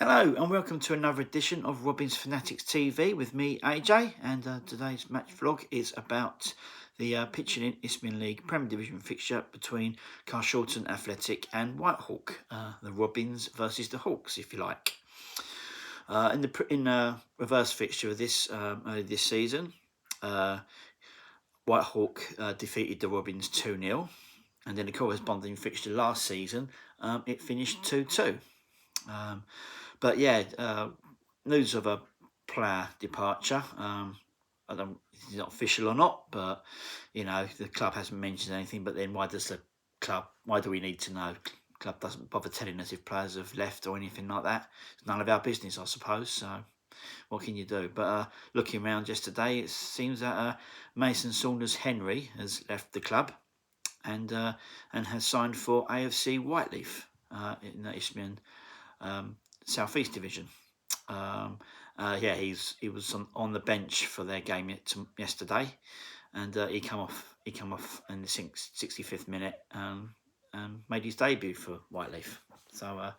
Hello and welcome to another edition of Robin's Fanatics TV with me, AJ, and today's match vlog is about the pitching in Isthmian League Premier Division fixture between Carshalton Athletic and Whitehawk, the Robins versus the Hawks, if you like. In the reverse fixture of this season, Whitehawk defeated the Robins 2-0, and then the corresponding fixture last season, it finished 2-2. But yeah, news of a player departure. I don't, it's not official or not, but you know the club hasn't mentioned anything. But then why does the club? Why do we need to know? The club doesn't bother telling us if players have left or anything like that. It's none of our business, I suppose. So what can you do? But looking around yesterday, it seems that Mason Saunders Henry has left the club and has signed for AFC Whiteleaf in the Isthmian South East Division. Yeah, he was on the bench for their game yesterday, and he come off in the 65th minute and made his debut for Whiteleaf. So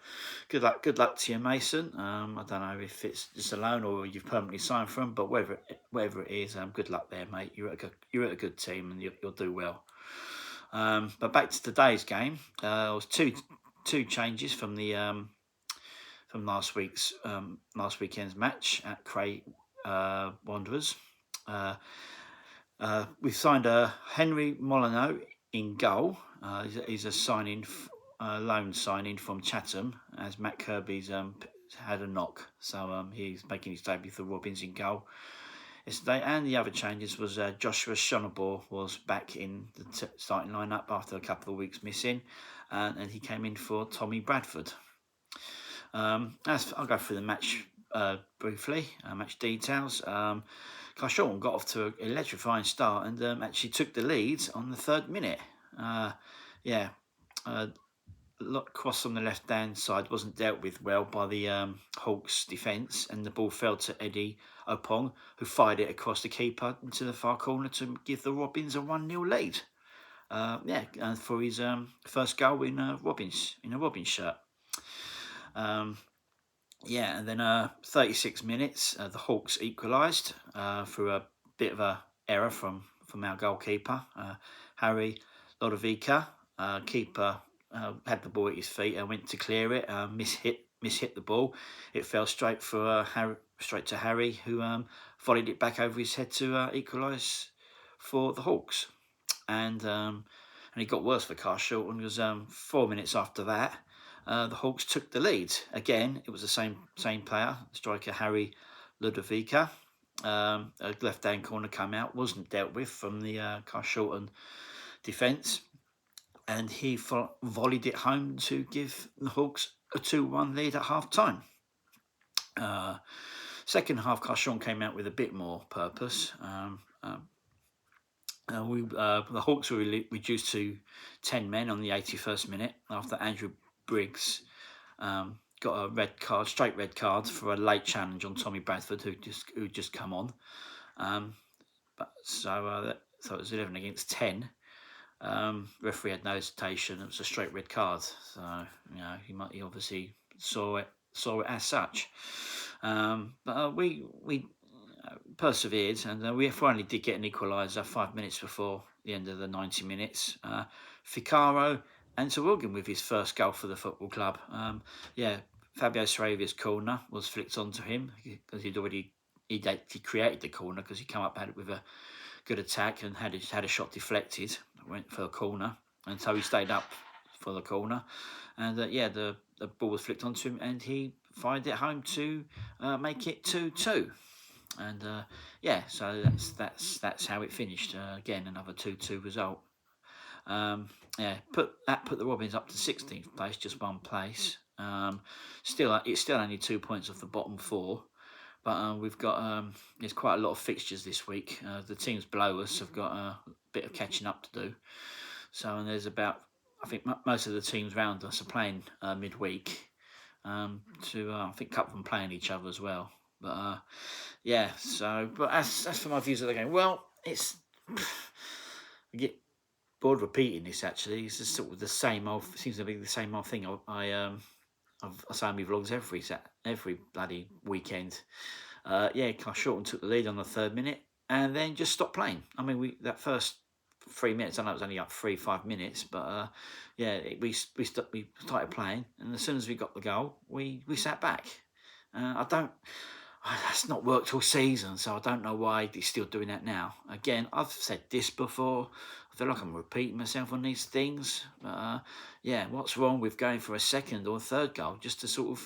good luck to you, Mason. I don't know if it's just a loan or you've permanently signed for him, but whatever it is, good luck there, mate. You're at a good team and you'll do well. But back to today's game, there was two changes from the from last weekend's match at Cray Wanderers. We've signed Henry Molyneux in goal. He's a loan signing from Chatham, as Matt Kirby's had a knock, so he's making his debut for Robins in goal yesterday. And the other changes was Joshua Shonabore was back in the starting lineup after a couple of weeks missing, and he came in for Tommy Bradford. I'll go through the match briefly, match details. Carshalton got off to an electrifying start and actually took the lead on the 3rd minute. Cross on the left-hand side wasn't dealt with well by the Hawks' defence, and the ball fell to Eddie Opong, who fired it across the keeper into the far corner to give the Robins a 1-0 lead. And for his first goal in a Robins shirt. And then 36 minutes, the Hawks equalised through a bit of a error from our goalkeeper, Harry Lodovica. Keeper had the ball at his feet and went to clear it, mishit the ball. It fell straight to Harry, who volleyed it back over his head to equalise for the Hawks. And it got worse for Carshalton because 4 minutes after that, the Hawks took the lead. Again, it was the same player, striker Harry Ludovica. A left-hand corner come out, wasn't dealt with from the Carshalton defence, and he volleyed it home to give the Hawks a 2-1 lead at half-time. Second half, Carshalton came out with a bit more purpose. The Hawks were reduced to 10 men on the 81st minute after Andrew Briggs got a straight red card for a late challenge on Tommy Bradford, who just come on. So it was 11 against 10. Referee had no hesitation. It was a straight red card. So he obviously saw it as such. But we persevered, and we finally did get an equaliser 5 minutes before the end of the 90 minutes. Ficaro and Wilgan with his first goal for the football club. Fabio Saravia's corner was flicked onto him because he'd actually created the corner because he came up with a good attack and had a shot deflected, went for a corner, and so he stayed up for the corner. And the ball was flicked onto him, and he fired it home to make it 2-2. And so that's how it finished. Again, another 2-2 result. Put the Robins up to 16th place, just one place. It's still only 2 points off the bottom four, but we've got there's quite a lot of fixtures this week. The teams below us have got a bit of catching up to do. So, and there's I think most of the teams around us are playing midweek. I think a couple of them playing each other as well. But but as for my views of the game, well, I get bored repeating this. Actually, it's just sort of the same old. Seems to be the same old thing. I say my vlogs every bloody weekend. Yeah, Carshalton took the lead on the 3rd minute and then just stopped playing. I mean, that first 3 minutes, I know it was only like 5 minutes, but yeah, we started playing, and as soon as we got the goal, we sat back. That's not worked all season, so I don't know why he's still doing that now. Again, I've said this before. I feel like I'm repeating myself on these things. But yeah, what's wrong with going for a 2nd or 3rd goal just to sort of,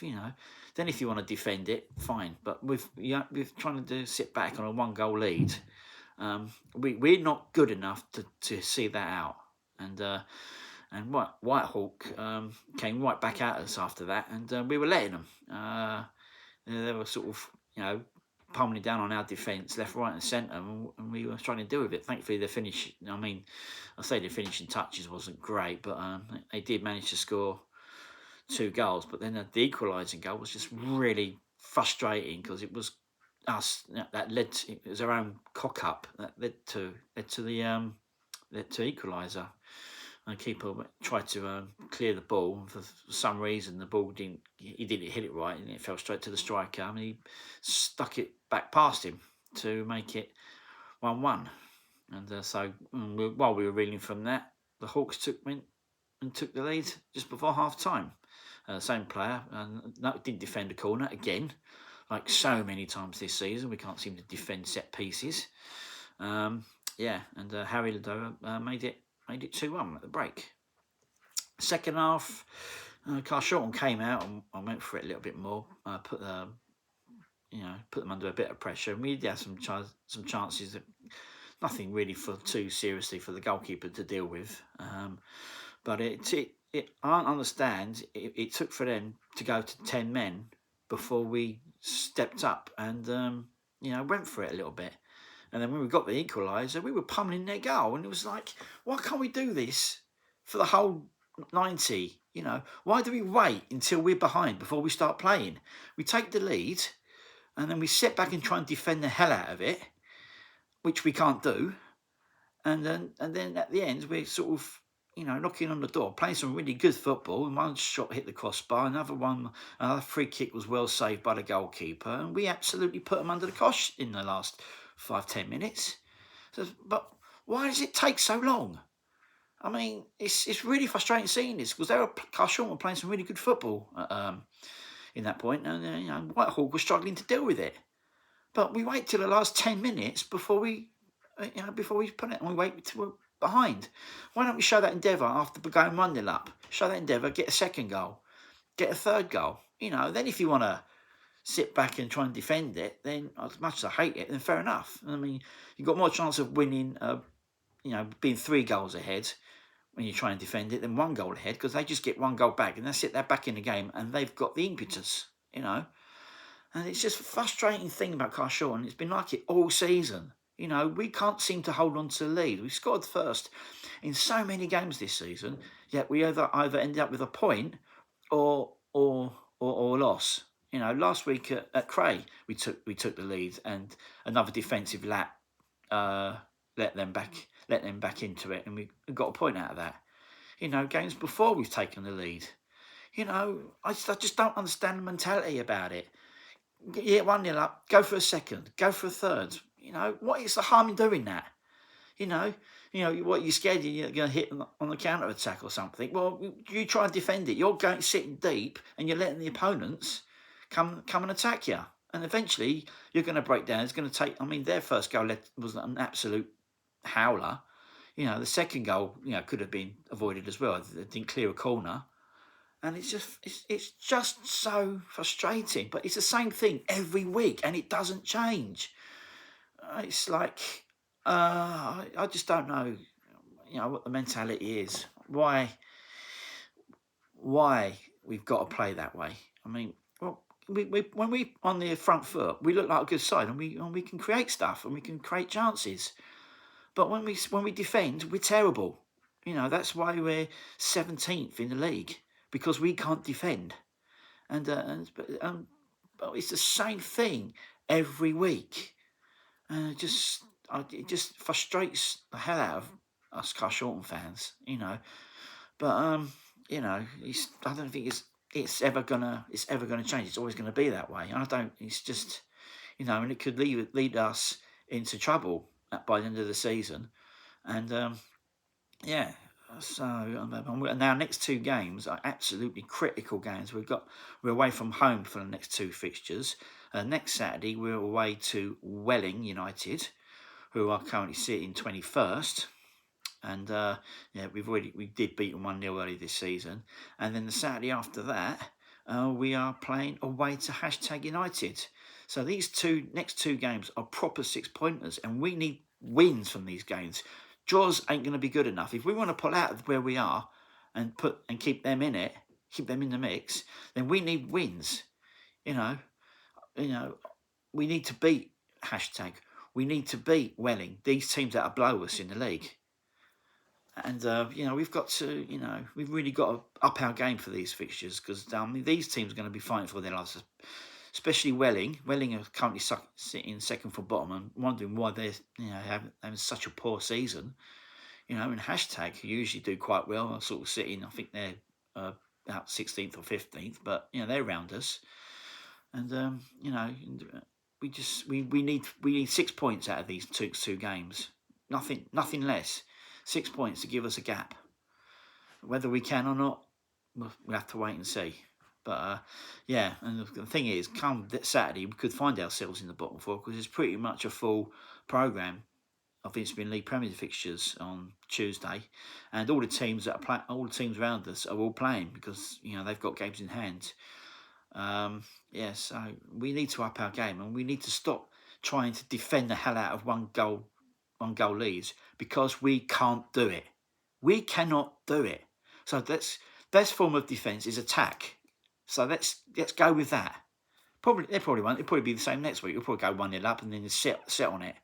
then if you want to defend it, fine. But with trying to sit back on a 1-goal lead, we're not good enough to see that out. And Whitehawk came right back at us after that, and we were letting them. They were sort of, pummeling down on our defence, left, right and centre, and we were trying to deal with it. Thankfully, the finish, I say the finishing touches wasn't great, but they did manage to score 2 goals. But then the equalising goal was just really frustrating because it was us that it was our own cock up that led to equaliser. And keeper tried to clear the ball, and for some reason the ball didn't hit it right, and it fell straight to the striker, and he stuck it back past him to make it 1-1. And so while we were reeling from that, the Hawks took the lead just before half time. Same player, and didn't defend a corner again, like so many times this season. We can't seem to defend set pieces. Yeah, and Harry Ladoa made it 2-1 at the break. Second half, Carshalton came out and I went for it a little bit more. Put them under a bit of pressure, and we had some chances that nothing really too seriously for the goalkeeper to deal with. But I don't understand. It took for them to go to 10 men before we stepped up and went for it a little bit. And then when we got the equaliser, we were pummeling their goal, and it was like, why can't we do this for the whole 90? Why do we wait until we're behind before we start playing? We take the lead, and then we sit back and try and defend the hell out of it, which we can't do. And then at the end, we're sort of, knocking on the door, playing some really good football. And one shot hit the crossbar, another free kick was well saved by the goalkeeper, and we absolutely put them under the cosh in the last 5-10 minutes. But why does it take so long? I mean, it's really frustrating seeing this, because Carshalton were playing some really good football in that point, and Whitehawk was struggling to deal with it. But we wait till the last 10 minutes before we put it, and we wait till we're behind. Why don't we show that endeavour after going 1-0 up? Show that endeavour, get a 2nd goal, get a 3rd goal. Then if you want to sit back and try and defend it, then as much as I hate it, then fair enough. I mean, you've got more chance of winning, being 3 goals ahead when you try and defend it than 1 goal ahead, because they just get 1 goal back and that's it, they're back in the game and they've got the impetus, And it's just a frustrating thing about Carshalton. It's been like it all season. We can't seem to hold on to the lead. We scored first in so many games this season, yet we either ended up with a point or loss. Last week at Cray, we took the lead, and another defensive lap let them back into it, and we got a point out of that. Games before we've taken the lead. I just don't understand the mentality about it. Get 1-0 up, go for a 2nd, go for a 3rd. What is the harm in doing that? What, you're scared you're going to hit on the counter attack or something? Well, you try and defend it. You're going sitting deep, and you're letting the opponents come and attack you, and eventually you're going to break down. It's going to take. Their first goal was an absolute howler. The 2nd goal, could have been avoided as well. They didn't clear a corner, and it's just so frustrating. But it's the same thing every week, and it doesn't change. It's like I just don't know, what the mentality is. Why we've got to play that way? When we on the front foot, we look like a good side, and we can create stuff and we can create chances. But when we defend, we're terrible. That's why we're 17th in the league, because we can't defend. But it's the same thing every week. And it just frustrates the hell out of us Carshalton fans, But I don't think it's ever gonna change. It's always gonna be that way. And I don't. It's just, and it could lead us into trouble by the end of the season. And yeah. So and our next two games are absolutely critical games. We're away from home for the next two fixtures. Next Saturday we're away to Welling United, who are currently sitting 21st. And we did beat them 1-0 early this season. And then the Saturday after that, we are playing away to #United. So these next two games are proper 6-pointers, and we need wins from these games. Draws ain't going to be good enough. If we want to pull out of where we are and keep them in it, keep them in the mix, then we need wins. We need to beat #. We need to beat Welling. These teams that blow us in the league. And, we've got to, we've really got to up our game for these fixtures, because these teams are going to be fighting for their lives, especially Welling. Welling are currently sitting second from bottom and wondering why they're, having such a poor season. And #, who usually do quite well, are sort of sitting, I think they're about 16th or 15th, but, they're around us. And, we need 6 points out of these two games. Nothing less. 6 points to give us a gap. Whether we can or not, we'll have to wait and see. But and the thing is, come Saturday, we could find ourselves in the bottom four, because it's pretty much a full programme of Isthmian League Premier fixtures on Tuesday, and all the teams all the teams around us are all playing, because they've got games in hand. So we need to up our game, and we need to stop trying to defend the hell out of one goal leads, because we can't do it. We cannot do it. So best form of defence is attack. So let's go with that. They probably won't. It'll probably be the same next week. We'll probably go 1-0 up and then sit on it.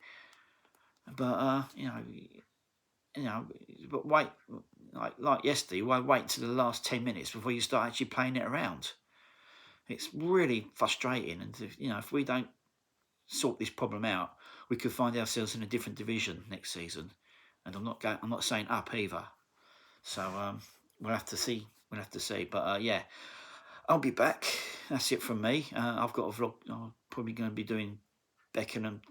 But but wait, like yesterday, why wait till the last 10 minutes before you start actually playing it around? It's really frustrating, and if we don't sort this problem out, we could find ourselves in a different division next season. And I'm not saying up either. So we'll have to see. But I'll be back. That's it from me. I've got a vlog. I'm probably going to be doing Croydon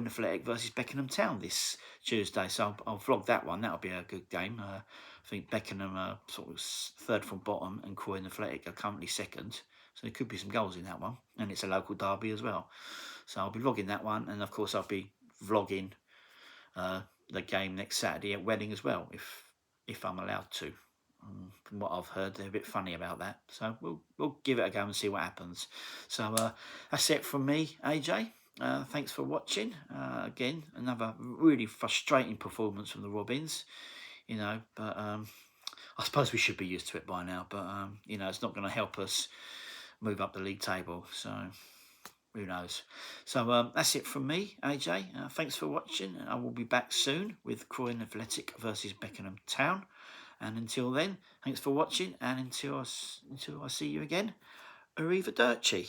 Athletic versus Beckenham Town this Tuesday. So I'll vlog that one. That'll be a good game. I think Beckenham are sort of third from bottom, and Croydon Athletic are currently second. So there could be some goals in that one. And it's a local derby as well. So I'll be vlogging that one. And of course I'll be vlogging the game next Saturday at Welling as well, if I'm allowed to. From what I've heard, they're a bit funny about that. So we'll give it a go and see what happens. So that's it from me, AJ. Thanks for watching. Again, another really frustrating performance from the Robins. But I suppose we should be used to it by now. But it's not going to help us move up the league table. So who knows? So that's it from me, AJ. Thanks for watching. I will be back soon with Croydon Athletic versus Beckenham Town. And until then, thanks for watching. And until I see you again, arrivederci.